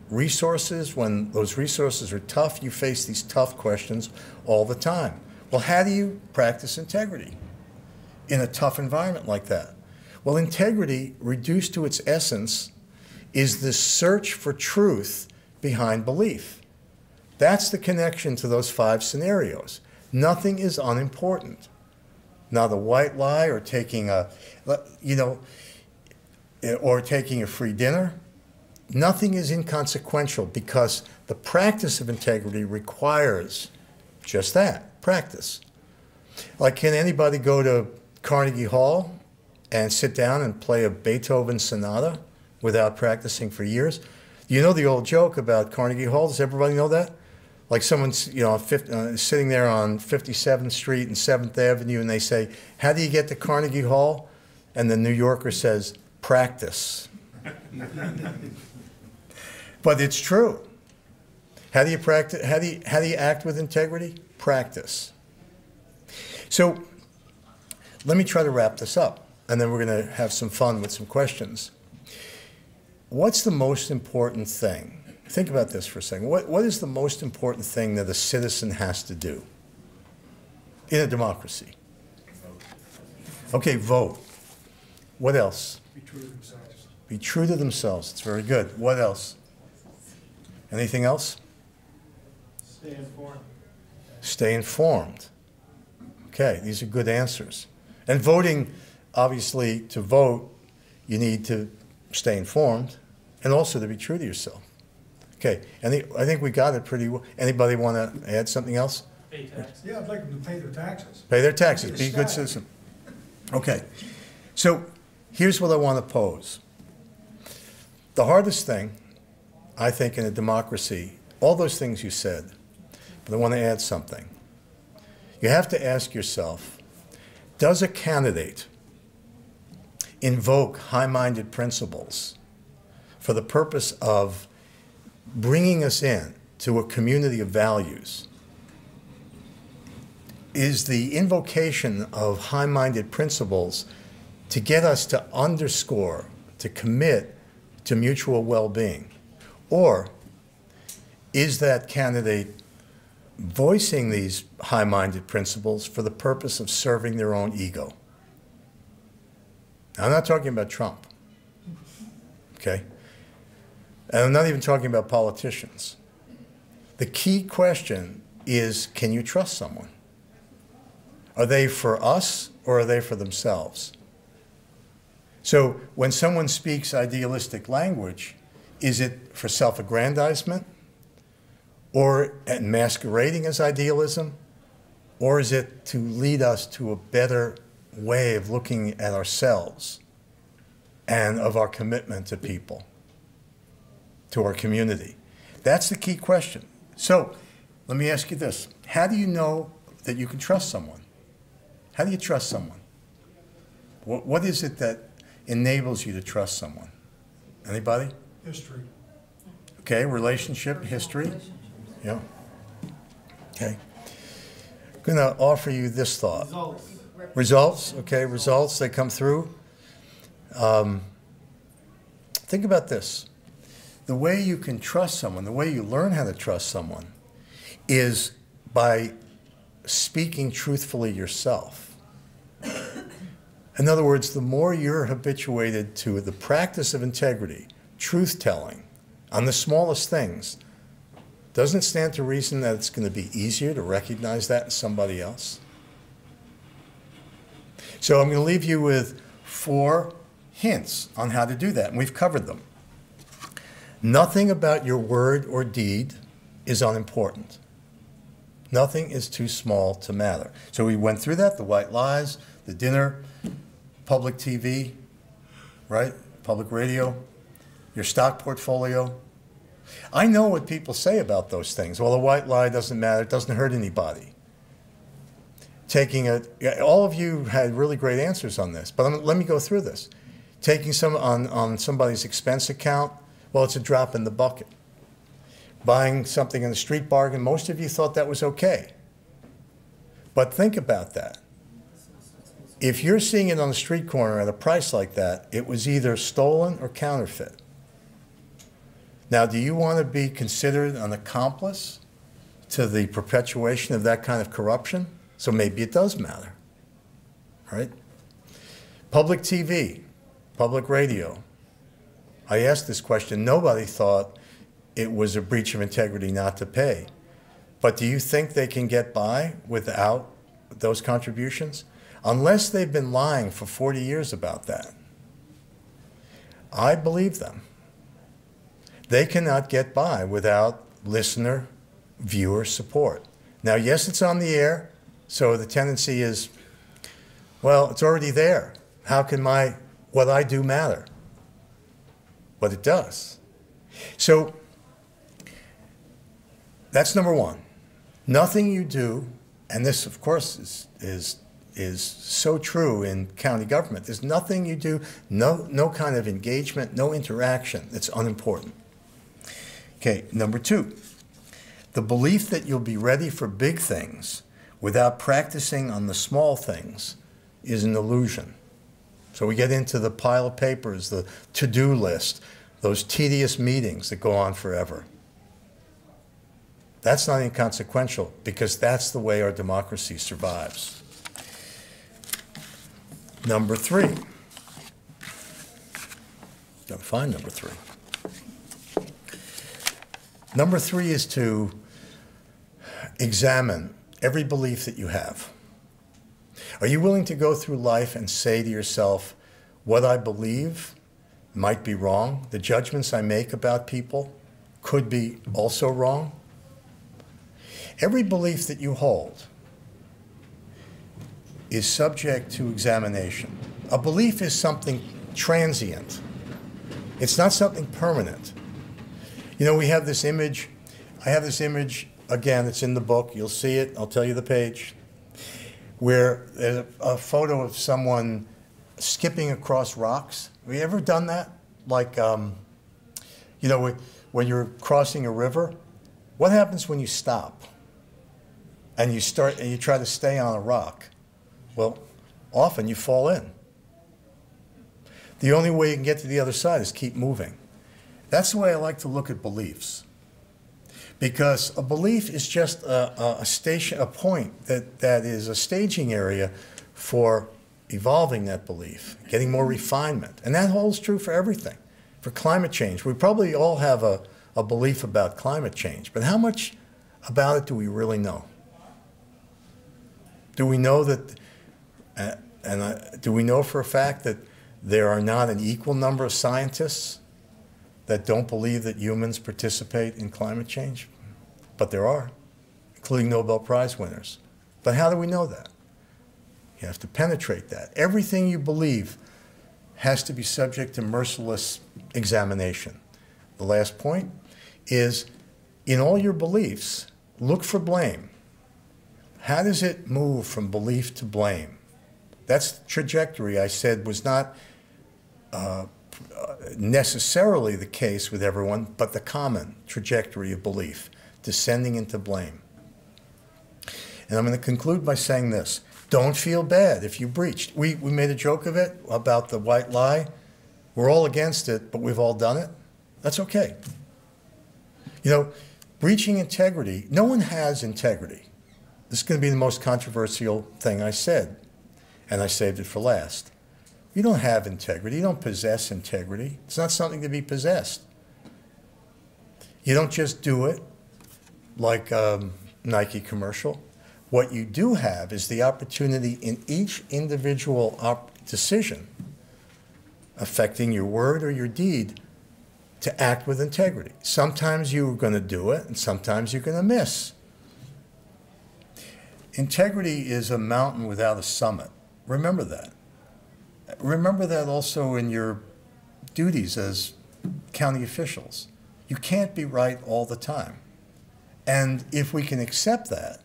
resources, when those resources are tough, you face these tough questions all the time. Well, how do you practice integrity in a tough environment like that? Well, integrity, reduced to its essence, is the search for truth behind belief. That's the connection to those 5 scenarios. Nothing is unimportant. Not a white lie or taking a, or taking a free dinner. Nothing is inconsequential because the practice of integrity requires just that, practice. Like, can anybody go to Carnegie Hall and sit down and play a Beethoven sonata without practicing for years? You know the old joke about Carnegie Hall? Does everybody know that? Like someone's, sitting there on 57th Street and 7th Avenue, and they say, how do you get to Carnegie Hall? And the New Yorker says, practice. But it's true. How do you practice? How do you act with integrity? Practice. So let me try to wrap this up, and then we're going to have some fun with some questions. What's the most important thing? Think about this for a second. What is the most important thing that a citizen has to do in a democracy? Okay, vote. What else? Be true to themselves. Be true to themselves. It's very good. What else? Anything else? Stay informed. Stay informed. Okay, these are good answers. And voting, obviously, to vote, you need to stay informed and also to be true to yourself. Okay, I think we got it pretty well. Anybody want to add something else? Pay taxes. Yeah, I'd like them to pay their taxes. Pay their taxes, Be be a good static. citizen. Okay, so here's what I want to pose. The hardest thing, I think, in a democracy, all those things you said, but I want to add something. You have to ask yourself, does a candidate invoke high-minded principles for the purpose of bringing us in to a community of values? Is the invocation of high-minded principles to get us to underscore, to commit to mutual well-being? Or is that candidate voicing these high-minded principles for the purpose of serving their own ego? Now, I'm not talking about Trump, okay? And I'm not even talking about politicians. The key question is, can you trust someone? Are they for us or are they for themselves? So when someone speaks idealistic language, is it for self-aggrandizement or masquerading as idealism, or is it to lead us to a better way of looking at ourselves and of our commitment to people, to our community? That's the key question. So let me ask you this. How do you know that you can trust someone? How do you trust someone? What is it that enables you to trust someone? Anybody? History. Okay, relationship, history. Yeah. Okay. I'm going to offer you this thought. Results. Results, okay, results, they come through. Think about this. The way you can trust someone, the way you learn how to trust someone, is by speaking truthfully yourself. In other words, the more you're habituated to the practice of integrity, truth-telling, on the smallest things, doesn't it stand to reason that it's going to be easier to recognize that in somebody else? So I'm going to leave you with 4 hints on how to do that, and we've covered them. Nothing about your word or deed is unimportant. Nothing is too small to matter. So we went through that, the white lies, the dinner, public TV, right? Public radio, your stock portfolio. I know what people say about those things. Well, the white lie doesn't matter, it doesn't hurt anybody. All of you had really great answers on this, but let me go through this. Taking some on somebody's expense account, well, it's a drop in the bucket. Buying something in the street bargain, most of you thought that was okay. But think about that. If you're seeing it on the street corner at a price like that, it was either stolen or counterfeit. Now, do you want to be considered an accomplice to the perpetuation of that kind of corruption? So maybe it does matter, right? Public TV, public radio. I asked this question. Nobody thought it was a breach of integrity not to pay. But do you think they can get by without those contributions? Unless they've been lying for 40 years about that. I believe them. They cannot get by without listener, viewer support. Now, yes, it's on the air, so the tendency is, well, it's already there. How can what I do matter? But it does. So that's number 1. Nothing you do, and this, of course, is so true in county government. There's nothing you do, no kind of engagement, no interaction that's unimportant. Okay, number 2, the belief that you'll be ready for big things without practicing on the small things is an illusion. So we get into the pile of papers, the to-do list, those tedious meetings that go on forever. That's not inconsequential because that's the way our democracy survives. Number 3. Got to find number 3. Number 3 is to examine every belief that you have. Are you willing to go through life and say to yourself, what I believe might be wrong? The judgments I make about people could be also wrong? Every belief that you hold is subject to examination. A belief is something transient. It's not something permanent. You know, we have this image. I have this image, again, it's in the book. You'll see it. I'll tell you the page. Where there's a photo of someone skipping across rocks. Have you ever done that? Like, you know, when you're crossing a river, what happens when you stop and you try to stay on a rock? Well, often you fall in. The only way you can get to the other side is keep moving. That's the way I like to look at beliefs. Because a belief is just a point that is a staging area for evolving that belief, getting more refinement. And that holds true for everything. For climate change, we probably all have a belief about climate change, but how much about it do we really know? Do we know that, do we know for a fact that there are not an equal number of scientists that don't believe that humans participate in climate change? But there are, including Nobel Prize winners. But how do we know that? You have to penetrate that. Everything you believe has to be subject to merciless examination. The last point is, in all your beliefs, look for blame. How does it move from belief to blame? That's the trajectory I said was not necessarily the case with everyone, but the common trajectory of belief, descending into blame. And I'm going to conclude by saying this. Don't feel bad if you breached. We made a joke of it about the white lie. We're all against it, but we've all done it. That's okay. You know, breaching integrity, no one has integrity. This is going to be the most controversial thing I said, and I saved it for last. You don't have integrity. You don't possess integrity. It's not something to be possessed. You don't just do it like a Nike commercial. What you do have is the opportunity in each individual decision affecting your word or your deed to act with integrity. Sometimes you're going to do it, and sometimes you're going to miss. Integrity is a mountain without a summit. Remember that. Remember that also in your duties as county officials. You can't be right all the time. And if we can accept that,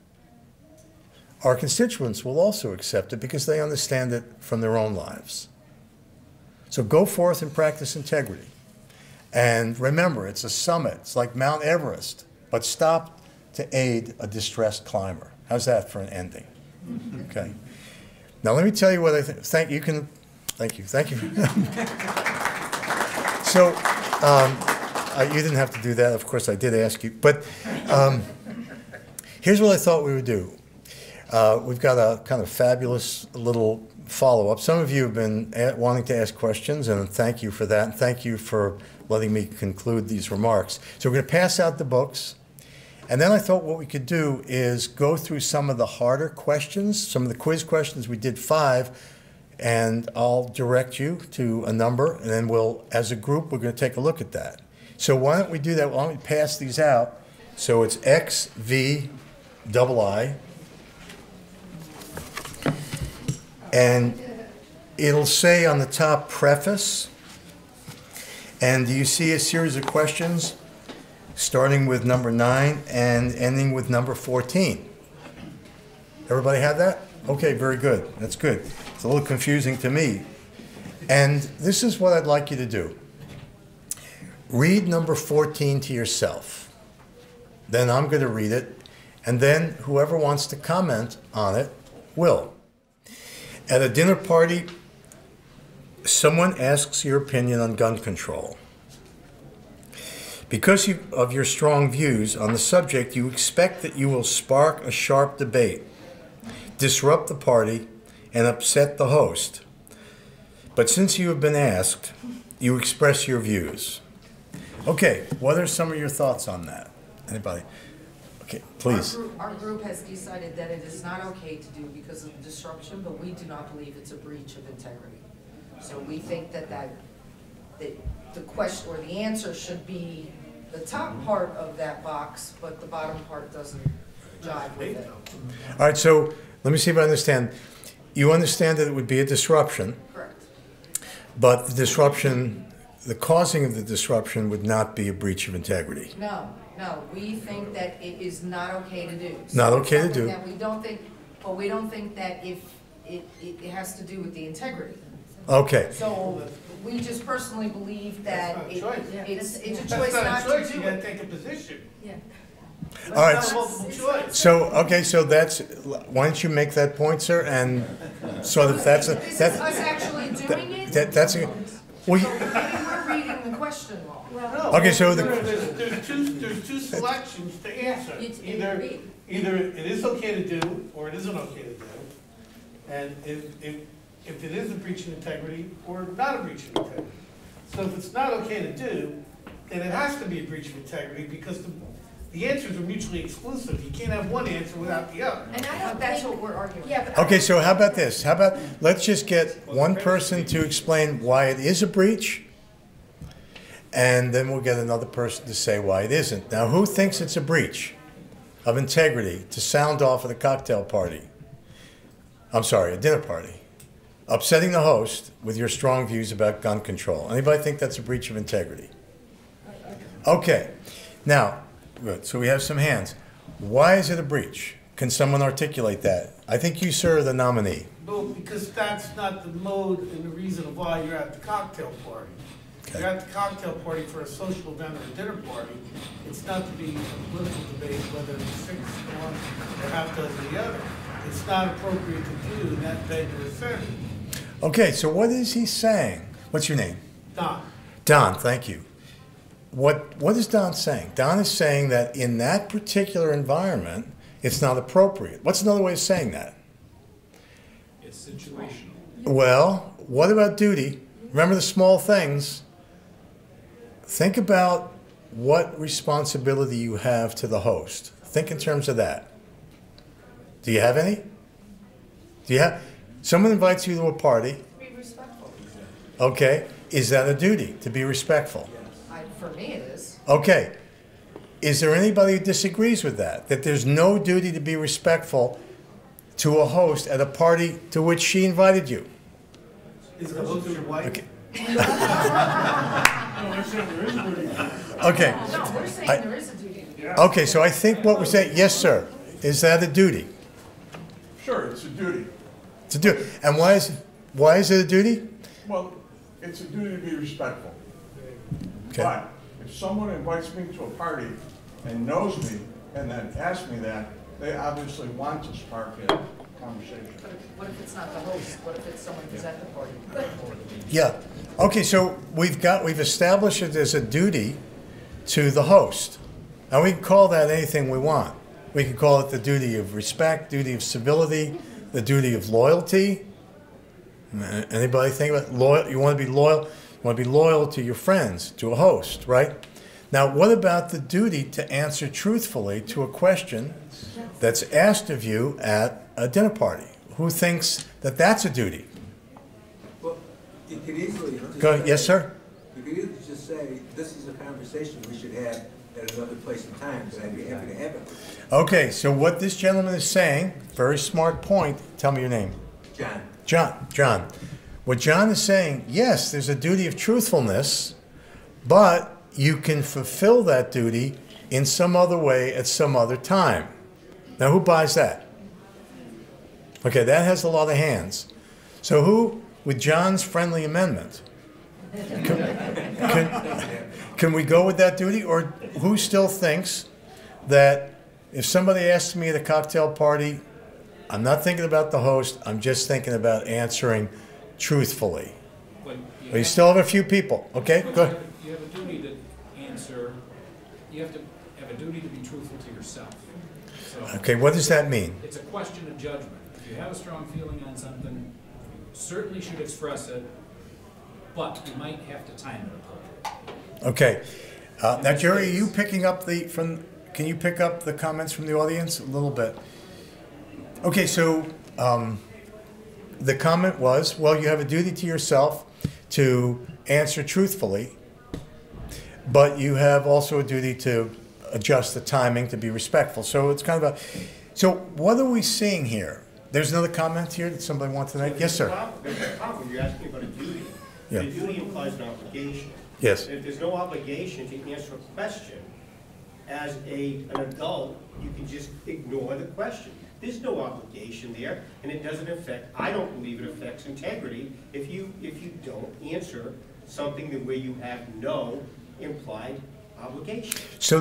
our constituents will also accept it because they understand it from their own lives. So go forth and practice integrity. And remember, it's a summit. It's like Mount Everest, but stop to aid a distressed climber. How's that for an ending? Okay. Now let me tell you what I think. Thank you. Thank you. So you didn't have to do that. Of course, I did ask you. But here's what I thought we would do. We've got a kind of fabulous little follow-up. Some of you have been wanting to ask questions, and thank you for that. And thank you for letting me conclude these remarks. So we're going to pass out the books. And then I thought what we could do is go through some of the harder questions, some of the quiz questions. We did 5, and I'll direct you to a number, and then we'll, as a group, we're going to take a look at that. So why don't we do that? Why don't we pass these out? So it's X, V, double I. And it'll say on the top, preface. And do you see a series of questions starting with number 9 and ending with number 14? Everybody have that? Okay, very good. That's good. It's a little confusing to me. And this is what I'd like you to do. Read number 14 to yourself. Then I'm going to read it. And then whoever wants to comment on it will. At a dinner party, someone asks your opinion on gun control. Because of your strong views on the subject, you expect that you will spark a sharp debate, disrupt the party, and upset the host. But since you have been asked, you express your views. Okay, what are some of your thoughts on that? Anybody? Okay, please. Our group has decided that it is not okay to do because of disruption, but we do not believe it's a breach of integrity. So we think that the question or the answer should be the top part of that box, but the bottom part doesn't jive with it. All right, so let me see if I understand. You understand that it would be a disruption, Correct. but the disruption, the causing of the disruption would not be a breach of integrity. No, no, we think that it is not okay to do. Not okay to Something do. that we don't think, but we don't think that if it has to do with the integrity. Okay, So we just personally believe that That's not a choice. it's a That's choice not not a choice, to you do gotta it. take a position. all right. It's not multiple choice. So, okay, so that's, why don't you make that point, sir, and sort of that's, This is us actually doing it, that's, well, so maybe we're reading the question wrong. No, Okay, so the- there's two selections to answer. Either it is okay to do, or it isn't okay to do. And if it is a breach of integrity, or not a breach of integrity. So if it's not okay to do, then it has to be a breach of integrity, because the answers are mutually exclusive. You can't have one answer without the other. And I don't that's what we're arguing. Yeah, but okay, so how about this? How about, let's just get one person to explain why it is a breach, and then we'll get another person to say why it isn't. Now, who thinks it's a breach of integrity to sound off at a cocktail party? I'm sorry, a dinner party. Upsetting the host with your strong views about gun control. Anybody think that's a breach of integrity? Okay, now, good, so we have some hands. Why is it a breach? Can someone articulate that? I think you, sir, are the nominee. No, because that's not the mode and the reason why you're at the cocktail party. Okay. You're at the cocktail party for a social event or a dinner party. It's not to be a political debate whether it's 6 to 1 or half dozen the other. It's not appropriate to do in that venue or setting. Okay, so what is he saying? What's your name? Don, Don, thank you. What is Don saying? Don is saying that in that particular environment, it's not appropriate. What's another way of saying that? It's situational. Well, what about duty? Remember the small things. Think about what responsibility you have to the host. Think in terms of that. Do you have any? Do you have? Someone invites you to a party. Be respectful. Okay. Is that a duty to be respectful? For me, it is. Okay. Is there anybody who disagrees with that? That there's no duty to be respectful to a host at a party to which she invited you? is the host your wife? Okay. Okay. No, we're saying there is a duty. Okay, so I think what we're saying, yes, sir. Is that a duty? Sure, it's a duty. To do. And why is it a duty? Well, it's a duty to be respectful. Okay. But if someone invites me to a party and knows me and then asks me that, they obviously want to spark a conversation. But what if it's not the host? What if it's someone who's at the party? Yeah. Okay, so we've established it as a duty to the host. Now we can call that anything we want. We can call it the duty of respect, duty of civility, the duty of loyalty. Anybody think about loyal? You want to be loyal? You want to be loyal to your friends, to a host, right? Now, what about the duty to answer truthfully to a question that's asked of you at a dinner party? Who thinks that that's a duty? Well, you could easily just Go ahead. Yes, sir? You could easily just say, this is a conversation we should have at another place and time, because I'd be happy to have it. Okay, so what this gentleman is saying, very smart point. Tell me your name. John. John. What John is saying, yes, there's a duty of truthfulness, but you can fulfill that duty in some other way at some other time. Now, who buys that? Okay, that has a lot of hands. So who, with John's friendly amendment, can we go with that duty? Or who still thinks that if somebody asks me at a cocktail party, I'm not thinking about the host, I'm just thinking about answering truthfully? But Well, you still have a few people. Okay, go ahead. You have a duty to answer, you have to have a duty to be truthful to yourself. So Okay, what does that mean? it's a question of judgment. If you have a strong feeling on something, you certainly should express it, but you might have to time it appropriately. Okay. Now, Jerry, are you picking up can you pick up the comments from the audience a little bit? Okay, so the comment was, well, you have a duty to yourself to answer truthfully, but you have also a duty to adjust the timing to be respectful. So it's kind of a, so what are we seeing here? There's another comment here that somebody wants to make? Yes, sir. There's a problem. You're asking about a duty. Yeah. The duty implies an obligation. Yes. And if there's no obligation to answer a question, as an adult, you can just ignore the question. There's no obligation there, and it doesn't affect, I don't believe it affects integrity if you don't answer something where you have no implied obligation. So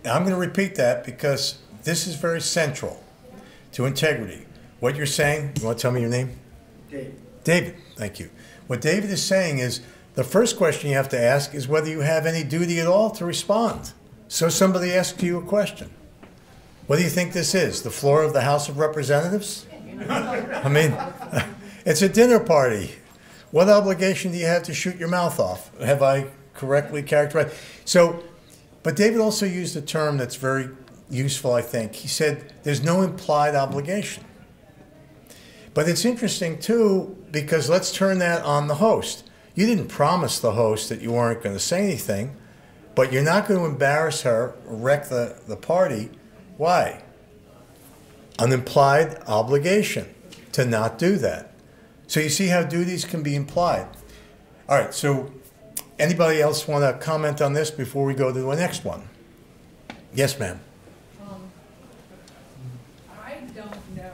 I'm going to repeat that because this is very central to integrity. What you're saying, you want to tell me your name? David. David, thank you. What David is saying is the first question you have to ask is whether you have any duty at all to respond. So somebody asks you a question. What do you think this is? The floor of the House of Representatives? I mean, it's a dinner party. What obligation do you have to shoot your mouth off? Have I correctly characterized? So, but David also used a term that's very useful, I think. He said there's no implied obligation. But it's interesting, too, because let's turn that on the host. You didn't promise the host that you weren't going to say anything, but you're not going to embarrass her or wreck the party. Why? An implied obligation to not do that. So you see how duties can be implied. All right, so anybody else want to comment on this before we go to the next one? Yes, ma'am. I don't know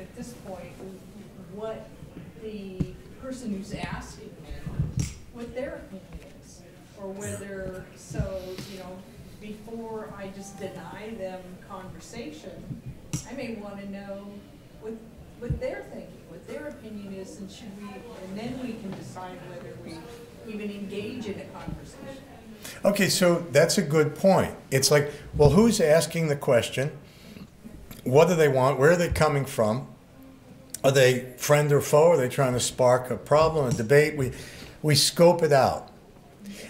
at this point what the person who's asking what their opinion is, or whether, so, you know, before I just deny them conversation, I may want to know what they're thinking, what their opinion is, and and then we can decide whether we even engage in a conversation. Okay, so that's a good point. It's like, well, who's asking the question? What do they want? Where are they coming from? Are they friend or foe? Are they trying to spark a problem, a debate? We scope it out.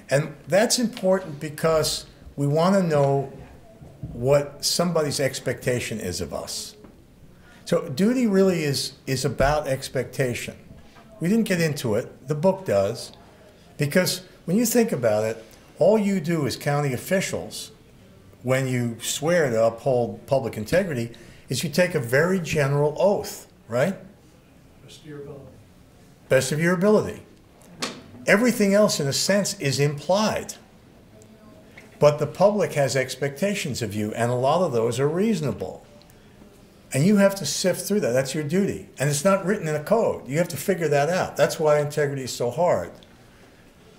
And that's important because we want to know what somebody's expectation is of us. So duty really is about expectation. We didn't get into it. The book does. Because when you think about it, all you do as county officials, when you swear to uphold public integrity, is you take a very general oath, right? Best of your ability. Best of your ability. Everything else, in a sense, is implied. But the public has expectations of you, and a lot of those are reasonable. And you have to sift through that. That's your duty. And it's not written in a code. You have to figure that out. That's why integrity is so hard.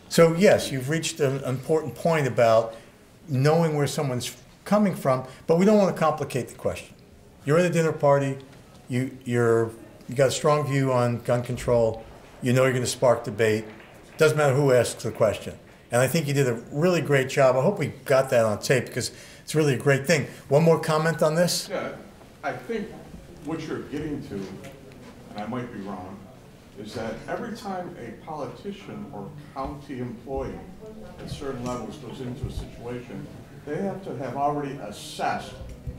So yes, you've reached an important point about knowing where someone's coming from, but we don't want to complicate the question. You're at a dinner party, you got a strong view on gun control, you know you're going to spark debate. Doesn't matter who asks the question. And I think you did a really great job. I hope we got that on tape because it's really a great thing. One more comment on this? Yeah, I think what you're getting to, and I might be wrong, is that every time a politician or county employee at certain levels goes into a situation, they have to have already assessed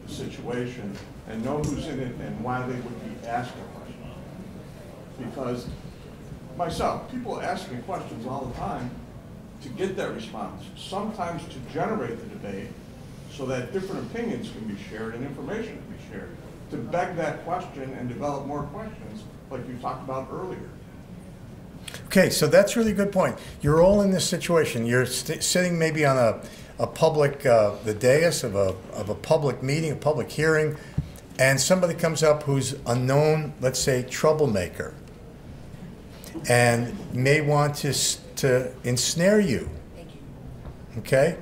the situation and know who's in it and why they would be asking questions. Because myself, people ask me questions all the time to get that response, sometimes to generate the debate so that different opinions can be shared and information can be shared, to beg that question and develop more questions like you talked about earlier. Okay, so that's a really good point. You're all in this situation. You're sitting maybe on a public, the dais of a public meeting, a public hearing, and somebody comes up who's a known, let's say, troublemaker, and may want to ensnare you. Okay?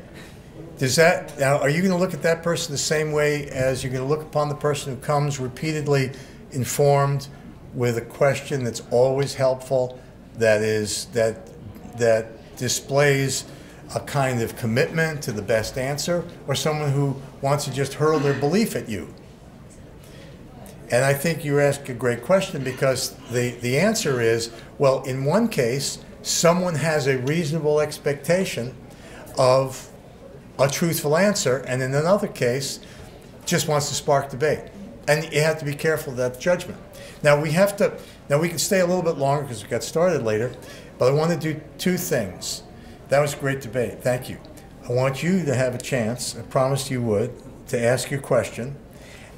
Does that, now, are you going to look at that person the same way as you're going to look upon the person who comes repeatedly informed with a question that's always helpful, that displays a kind of commitment to the best answer, or someone who wants to just hurl their belief at you? And I think you ask a great question because the answer is, well, in one case, someone has a reasonable expectation of a truthful answer, and in another case, just wants to spark debate. And you have to be careful of that judgment. Now we can stay a little bit longer because we got started later, but I want to do two things. That was a great debate, thank you. I want you to have a chance, I promised you would, to ask your question.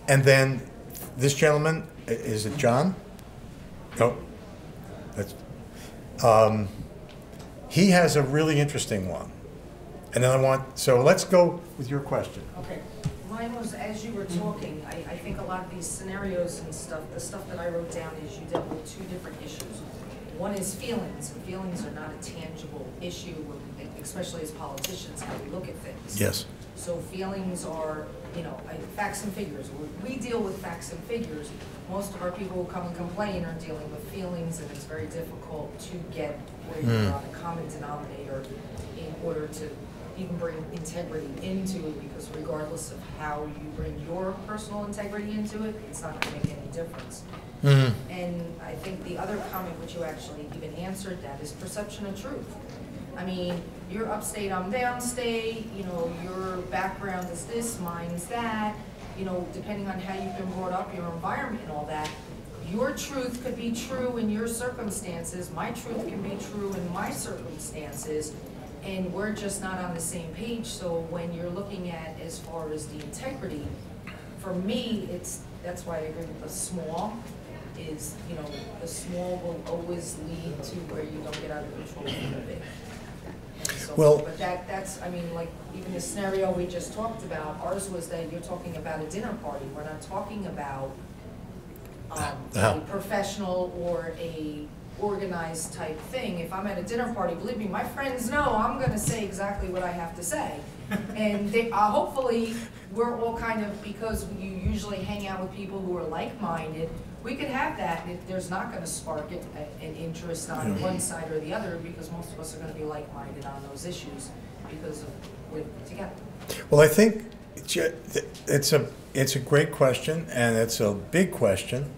And then this gentleman, is it John? No. That's, he has a really interesting one. And then so let's go with your question. Okay. Mine was, as you were talking, I think a lot of these scenarios and stuff, the stuff that I wrote down is you dealt with two different issues. One is feelings, and feelings are not a tangible issue, especially as politicians, how we look at things. Yes. So feelings are, facts and figures. We deal with facts and figures. Most of our people who come and complain are dealing with feelings, and it's very difficult to get where you're on a common denominator in order to even bring integrity into it, because regardless of how you bring your personal integrity into it, it's not going to make any difference. And I think the other comment, which you actually even answered that, is perception of truth. I mean, you're upstate, I'm downstate, your background is this, mine's that, depending on how you've been brought up, your environment and all that, your truth could be true in your circumstances, my truth can be true in my circumstances, and we're just not on the same page. So when you're looking at as far as the integrity, for me, that's why I agree with the small, is, the small will always lead to where you don't get out of control of the big. So, well, but that's, I mean, like, even the scenario we just talked about, ours was that you're talking about a dinner party. We're not talking about a professional or a organized type thing. If I'm at a dinner party, believe me, my friends know I'm going to say exactly what I have to say. And they, hopefully, we're all kind of, because you usually hang out with people who are like-minded, we could have that. There's not going to spark an interest on one side or the other, because most of us are going to be like-minded on those issues because we're together. Well, I think it's a great question, and it's a big question.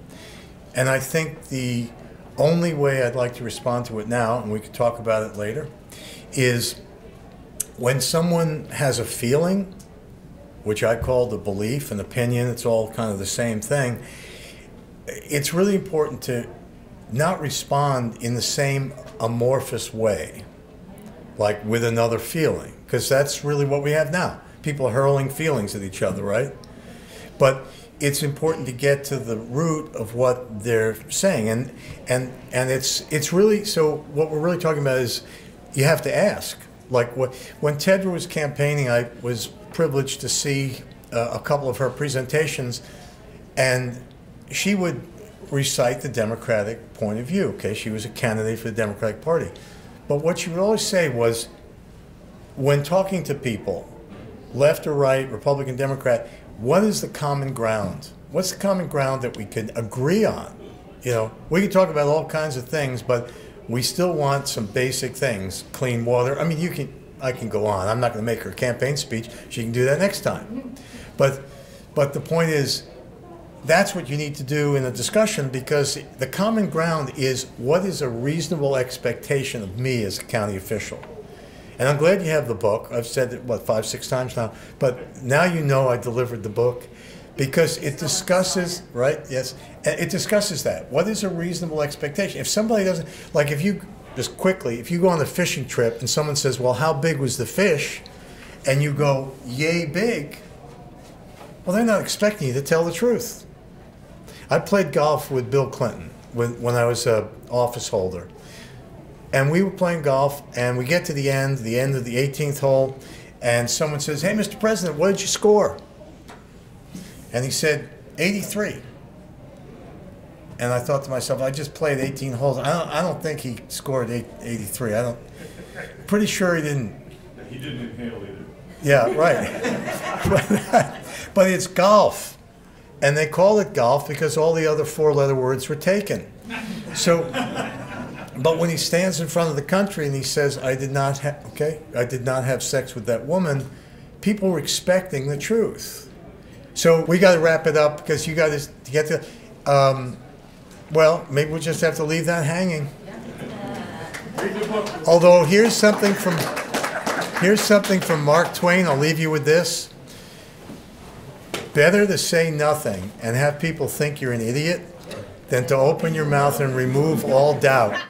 And I think the only way I'd like to respond to it now, and we could talk about it later, is when someone has a feeling, which I call the belief and opinion, it's all kind of the same thing, it's really important to not respond in the same amorphous way, like with another feeling, because that's really what we have now. People hurling feelings at each other, right? But it's important to get to the root of what they're saying, and it's really, so what we're really talking about is you have to ask. Like when Tedra was campaigning, I was privileged to see a couple of her presentations, and she would recite the Democratic point of view. Okay, she was a candidate for the Democratic Party, but what she would always say was, when talking to people, left or right, Republican, Democrat, what is the common ground? What's the common ground that we can agree on? We can talk about all kinds of things, but we still want some basic things, clean water. I mean, I can go on. I'm not going to make her campaign speech. She can do that next time. But the point is, that's what you need to do in a discussion, because the common ground is, what is a reasonable expectation of me as a county official? And I'm glad you have the book. I've said it, 5, 6 times now. But now I delivered the book, because it discusses, right? Yes. It discusses that. What is a reasonable expectation? If somebody doesn't, like if you, just quickly, if you go on a fishing trip and someone says, well, how big was the fish? And you go, yay big. Well, they're not expecting you to tell the truth. I played golf with Bill Clinton when I was an office holder. And we were playing golf, and we get to the end of the 18th hole, and someone says, hey, Mr. President, what did you score? And he said, 83. And I thought to myself, I just played 18 holes. I don't think he scored 83. Pretty sure he didn't. He didn't inhale either. Yeah, right. But it's golf. And they call it golf because all the other 4-letter words were taken. So, but when he stands in front of the country and he says, I did not have sex with that woman, people were expecting the truth. So we got to wrap it up, because you got to get to, well, maybe we'll just have to leave that hanging. Although here's something from Mark Twain. I'll leave you with this. Better to say nothing and have people think you're an idiot than to open your mouth and remove all doubt.